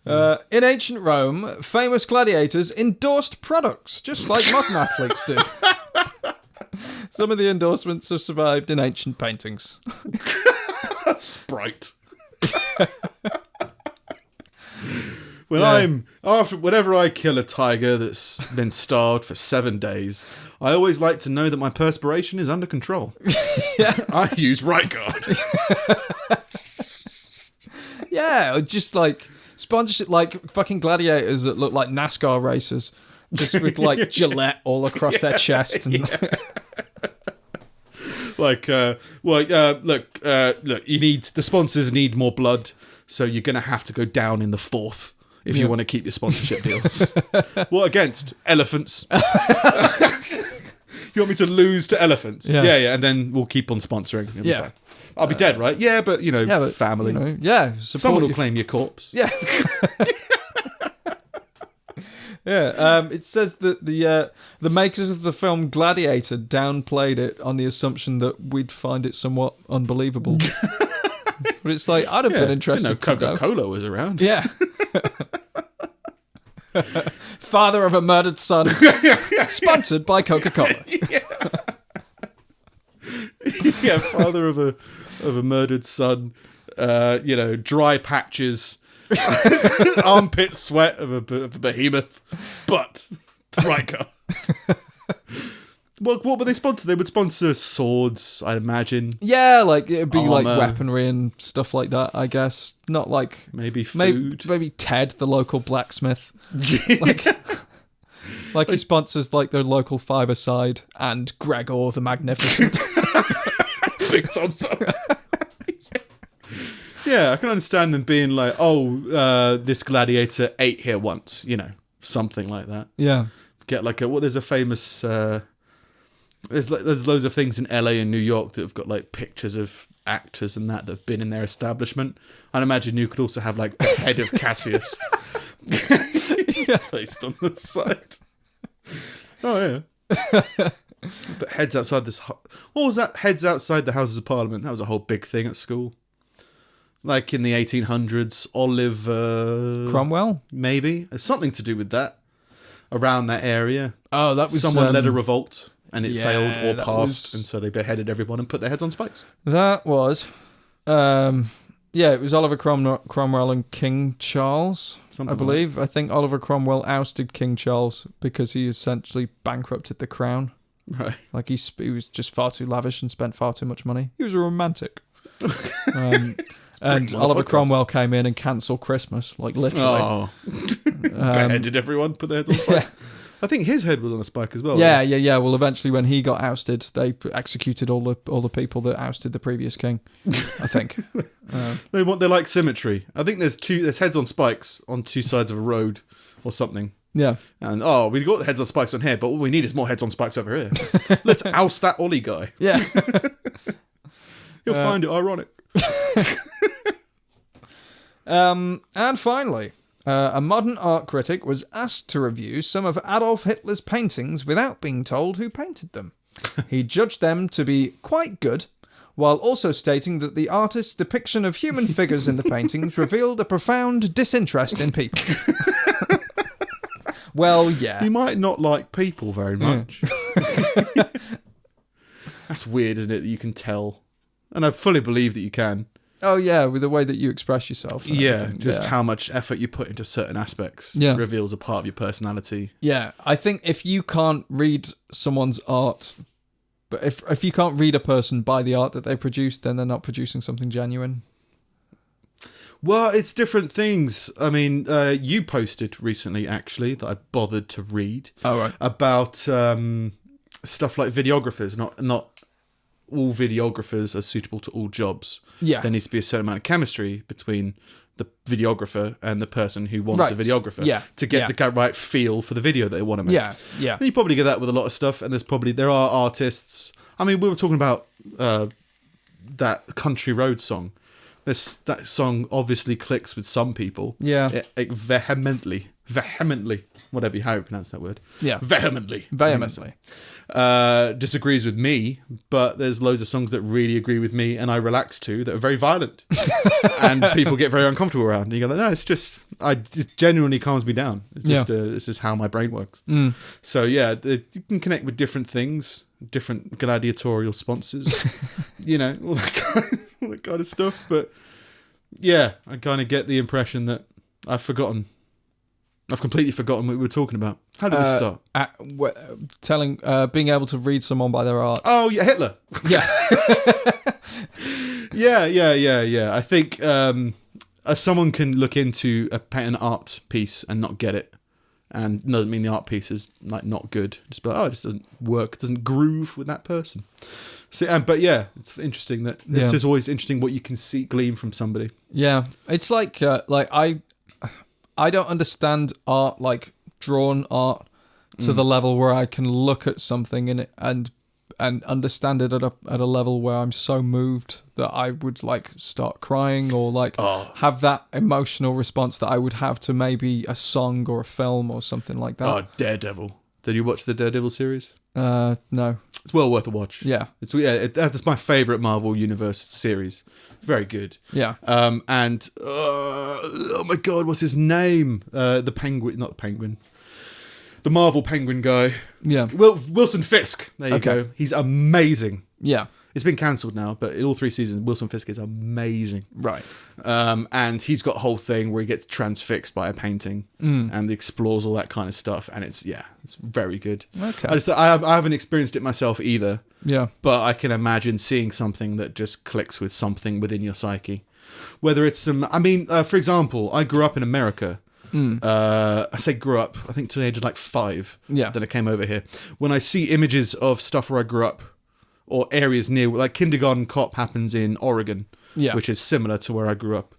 In ancient Rome, famous gladiators endorsed products, just like modern athletes do. Some of the endorsements have survived in ancient paintings. Sprite. Whenever I kill a tiger that's been starved for 7 days, I always like to know that my perspiration is under control. I use Right Guard. Yeah, just like sponsorship, like fucking gladiators that look like NASCAR racers, just with like Gillette all across their chest. And look, the sponsors need more blood, so you're going to have to go down in the fourth if you want to keep your sponsorship deals. What against? Elephants. You want me to lose to elephants? Yeah, and then we'll keep on sponsoring. Yeah. I'll be dead, right? Yeah, but, family. Someone will claim your corpse. Yeah. Yeah, it says that the makers of the film Gladiator downplayed it on the assumption that we'd find it somewhat unbelievable. But it's like, I'd have been interested. Didn't know Coca-Cola was around. Yeah. Father of a murdered son. Sponsored by Coca-Cola. Yeah, father of a murdered son. Dry patches. Armpit sweat of a behemoth. But Right Guard. What would they sponsor? They would sponsor swords, I'd imagine. Yeah, like it'd be armor. like weaponry and stuff like that, I guess. Not like maybe food. Maybe Ted, the local blacksmith. Like he sponsors like their local Fiverside and Gregor the Magnificent. Big thumbs up. Yeah, I can understand them being like, this gladiator ate here once, something like that. Yeah. Get like there's a famous there's loads of things in LA and New York that have got like pictures of actors and that have been in their establishment. I'd imagine you could also have like the head of Cassius placed on the side. Oh yeah. But heads outside this. What was that? Heads outside the Houses of Parliament. That was a whole big thing at school. Like in the 1800s, Oliver Cromwell, maybe something to do with that. Around that area. Oh, that was someone led a revolt and it failed or passed, and so they beheaded everyone and put their heads on spikes. That was, it was Oliver Cromwell and King Charles, I believe. I think Oliver Cromwell ousted King Charles because he essentially bankrupted the crown. Right. Like he was just far too lavish and spent far too much money. He was a romantic. And Oliver Cromwell came in and cancelled Christmas, like literally. Oh. Beheaded everyone, put their heads on spikes. Yeah. I think his head was on a spike as well. Yeah. Well, eventually when he got ousted, they executed all the people that ousted the previous king, I think. They like symmetry. I think there's heads on spikes on two sides of a road or something. Yeah. And, we've got heads on spikes on here, but all we need is more heads on spikes over here. Let's oust that Ollie guy. Yeah. You'll find it ironic. And finally, a modern art critic was asked to review some of Adolf Hitler's paintings without being told who painted them. He judged them to be quite good, while also stating that the artist's depiction of human figures in the paintings revealed a profound disinterest in people. Well, yeah. You might not like people very much. Yeah. That's weird, isn't it, that you can tell? And I fully believe that you can. Oh, yeah, with the way that you express yourself. How much effort you put into certain aspects reveals a part of your personality. Yeah, I think if you can't read someone's art, but if you can't read a person by the art that they produce, then they're not producing something genuine. Well, it's different things. I mean, you posted recently, actually, that I bothered to read. Oh, right. About stuff like videographers. Not all videographers are suitable to all jobs. Yeah. There needs to be a certain amount of chemistry between the videographer and the person who wants a videographer to get the right feel for the video that they want to make. Yeah, yeah. And you probably get that with a lot of stuff, and there are artists. I mean, we were talking about that Country Road song that song obviously clicks with some people. Yeah. It vehemently, whatever how you pronounce that word. Yeah. Vehemently. Disagrees with me, but there's loads of songs that really agree with me and I relax to that are very violent. And people get very uncomfortable around. And you go, no, it just genuinely calms me down. It's just how my brain works. So yeah, you can connect with different things, different gladiatorial sponsors, you know, all that kind of stuff. But yeah, I kind of get the impression that I've completely forgotten what we were talking about. How did this start? Being able to read someone by their art. Oh, yeah, Hitler. Yeah. Yeah. I think someone can look into an art piece and not get it. And doesn't mean the art piece is like not good. Just be like, it just doesn't work, doesn't groove with that person. So, but yeah, it's interesting that this is always interesting what you can glean from somebody. Yeah, it's like I don't understand art, like drawn art, to the level where I can look at something in it and understand it at a level where I'm so moved that I would like start crying or like have that emotional response that I would have to maybe a song or a film or something like that. Oh, Daredevil! Did you watch the Daredevil series? No. It's well worth a watch. Yeah, that's my favorite Marvel Universe series. Very good. Yeah. And oh my God, what's his name? The Penguin, not the Penguin. The Marvel Penguin guy. Yeah. Wilson Fisk. There you go. He's amazing. Yeah. It's been cancelled now, but in all 3 seasons, Wilson Fisk is amazing. Right. And he's got a whole thing where he gets transfixed by a painting and explores all that kind of stuff. And it's very good. Okay. I haven't experienced it myself either. Yeah. But I can imagine seeing something that just clicks with something within your psyche. Whether it's for example, I grew up in America. I say grew up, I think to the age of like 5. Yeah. Then I came over here. When I see images of stuff where I grew up, or areas near, like Kindergarten Cop happens in Oregon, which is similar to where I grew up.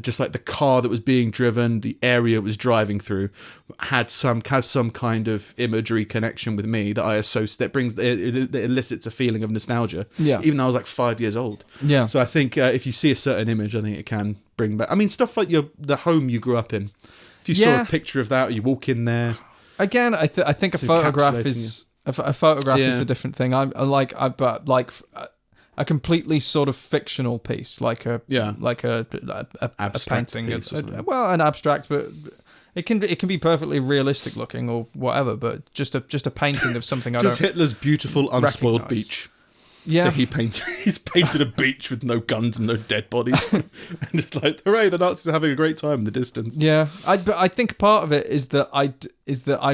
Just like the car that was being driven, the area it was driving through, has some kind of imagery connection with me that I associate, that elicits a feeling of nostalgia. Yeah. Even though I was like 5 years old. Yeah. So I think if you see a certain image, I think it can bring back. I mean, stuff like the home you grew up in. If you saw a picture of that, or you walk in there. Again, I think a photograph is. A photograph is a different thing. But a completely sort of fictional piece, like a painting, piece an abstract, but it can be perfectly realistic looking or whatever. But just a painting of something. Just Hitler's beautiful unspoiled beach. Yeah, that he painted. He's painted a beach with no guns and no dead bodies, and it's like, hooray! The Nazis are having a great time in the distance. Yeah, but I think part of it is that I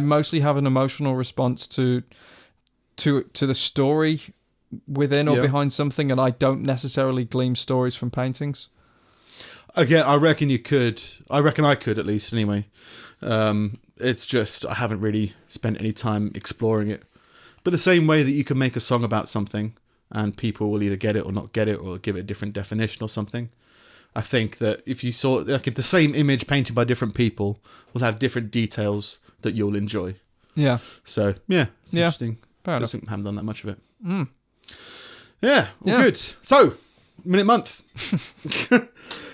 mostly have an emotional response to the story within or behind something, and I don't necessarily glean stories from paintings. Again, I reckon you could. I reckon I could, at least anyway. It's just I haven't really spent any time exploring it. But the same way that you can make a song about something, and people will either get it or not get it, or give it a different definition or something. I think that if you saw the same image painted by different people, will have different details that you'll enjoy. Yeah. So it's interesting. Fair enough. I haven't done that much of it. Yeah, good. So, minute month.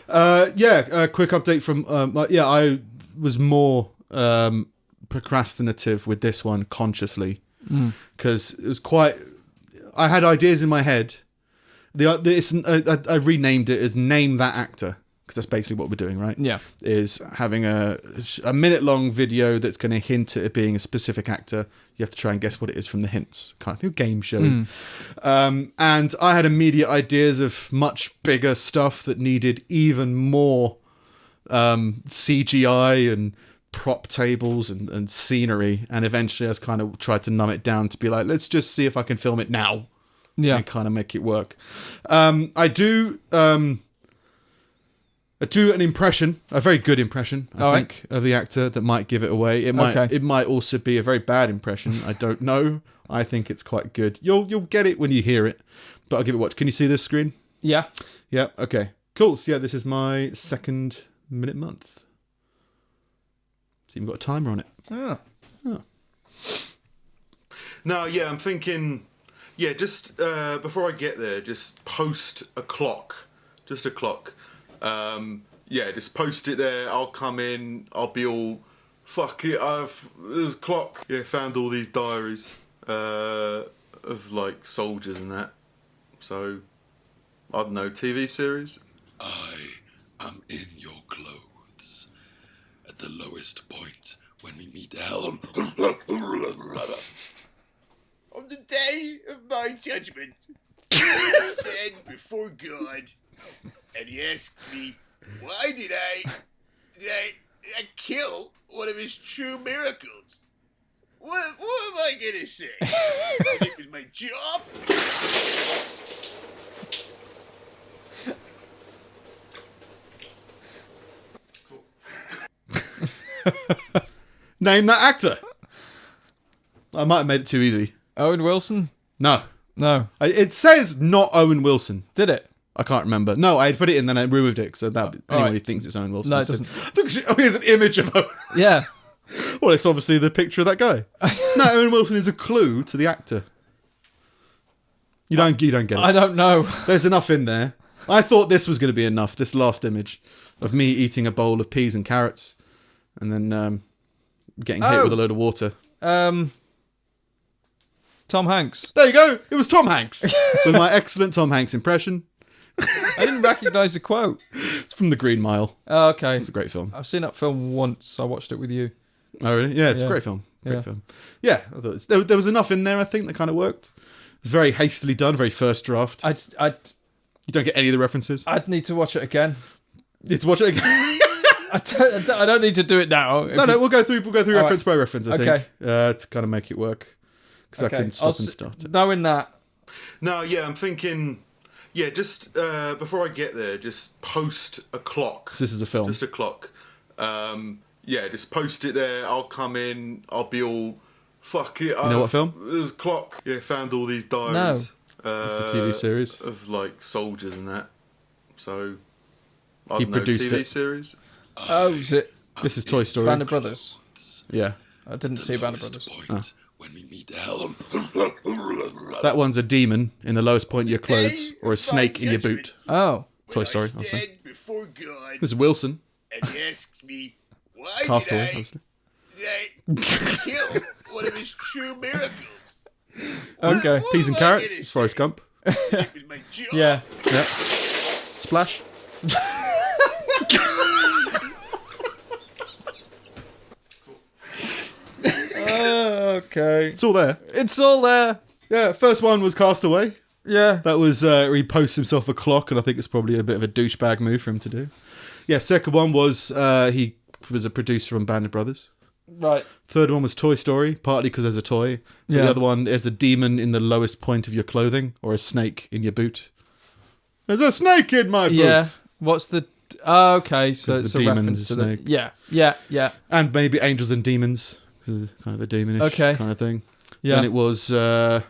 A quick update from I was more procrastinative with this one consciously because it was quite. I had ideas in my head. I renamed it as Name That Actor, because that's basically what we're doing, right? Yeah. Is having a minute-long video that's going to hint at it being a specific actor. You have to try and guess what it is from the hints. Kind of thing, game show. And I had immediate ideas of much bigger stuff that needed even more CGI and prop tables and scenery. And eventually I was kind of tried to numb it down to be like, let's just see if I can film it now. Yeah. And kind of make it work. I do an impression, a very good impression, I think, of the actor that might give it away. It might also be a very bad impression. I don't know. I think it's quite good. You'll get it when you hear it, but I'll give it a watch. Can you see this screen? Yeah. Yeah. Okay. Cool. So this is my second minute month. It's even got a timer on it. Oh. No, I'm thinking. Yeah, just before I get there, just post a clock Just a clock. Yeah, just post it there. I'll come in. I'll be all, fuck it. There's a clock. Yeah, found all these diaries of like soldiers and that. So, I don't know, TV series. I am in your clothes at the lowest point when we meet hell. On the day of my judgment, I stand before God, and he asks me, why did I kill one of his true miracles? What am I gonna say? It was my job? Name that actor. I might have made it too easy. Owen Wilson? No. No. It says not Owen Wilson. Did it? I can't remember. No, I put it in, then I removed it, so that anyone who thinks it's Owen Wilson. No, it doesn't. Oh, here's an image of Owen. Yeah. Well, it's obviously the picture of that guy. No, Owen Wilson is a clue to the actor. You don't get it. I don't know. There's enough in there. I thought this was going to be enough, this last image of me eating a bowl of peas and carrots and then getting hit with a load of water. Tom Hanks. There you go. It was Tom Hanks with my excellent Tom Hanks impression. I didn't recognise the quote. It's from The Green Mile. Oh, okay. It's a great film. I've seen that film once. I watched it with you. Oh, really? Yeah, it's a great film. Great film. Yeah, I thought there was enough in there, I think, that kind of worked. It was very hastily done, very first draft. You don't get any of the references. I'd need to watch it again. You need to watch it again. I don't need to do it now. No, we'll go through reference by reference, I think, Okay. to kind of make it work. Because I can stop and start it. Knowing that. No, yeah, I'm thinking... Yeah, just before I get there, just post a clock. 'Cause this is a film. Just a clock. Yeah, just post it there. I'll come in. I'll be all, fuck it. You know what film? There's a clock. Yeah, found all these diaries. No. It's a TV series. Of like soldiers and that. So, I don't know, produced TV series? Oh, is it? This is Toy Story. Band of Brothers. Yeah. I didn't see Band of Brothers. When we meet hell. That one's a demon in the lowest point of your clothes, or a snake in your boot. Oh. Toy Story, obviously. Before God, This is Wilson. and he asks me, why Castaway, did obviously. I kill one of his true miracles? Okay. What Peas and am I carrots. gonna It's Forrest Gump. It was my job. Yeah. Yeah. Splash. Okay. It's all there. It's all there. Yeah, first one was Castaway. Yeah. That was he posts himself a clock, and I think it's probably a bit of a douchebag move for him to do. Yeah, second one was he was a producer on Band of Brothers. Right. Third one was Toy Story, partly because there's a toy. But the other one is a demon in the lowest point of your clothing, or a snake in your boot. There's a snake in my boot. Yeah. What's the... Oh, okay. So it's the a demon reference is to a the... snake. Yeah. And maybe Angels and Demons. Kind of a demonish kind of thing. Yeah. And it was Owen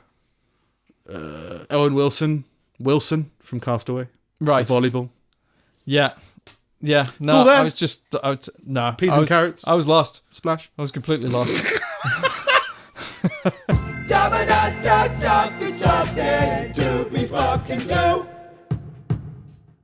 Wilson from Castaway. Right. The volleyball. Yeah. Yeah. No, all there. I was just... no. Peas and carrots. I was lost. Splash. I was completely lost. Something to be fucking do.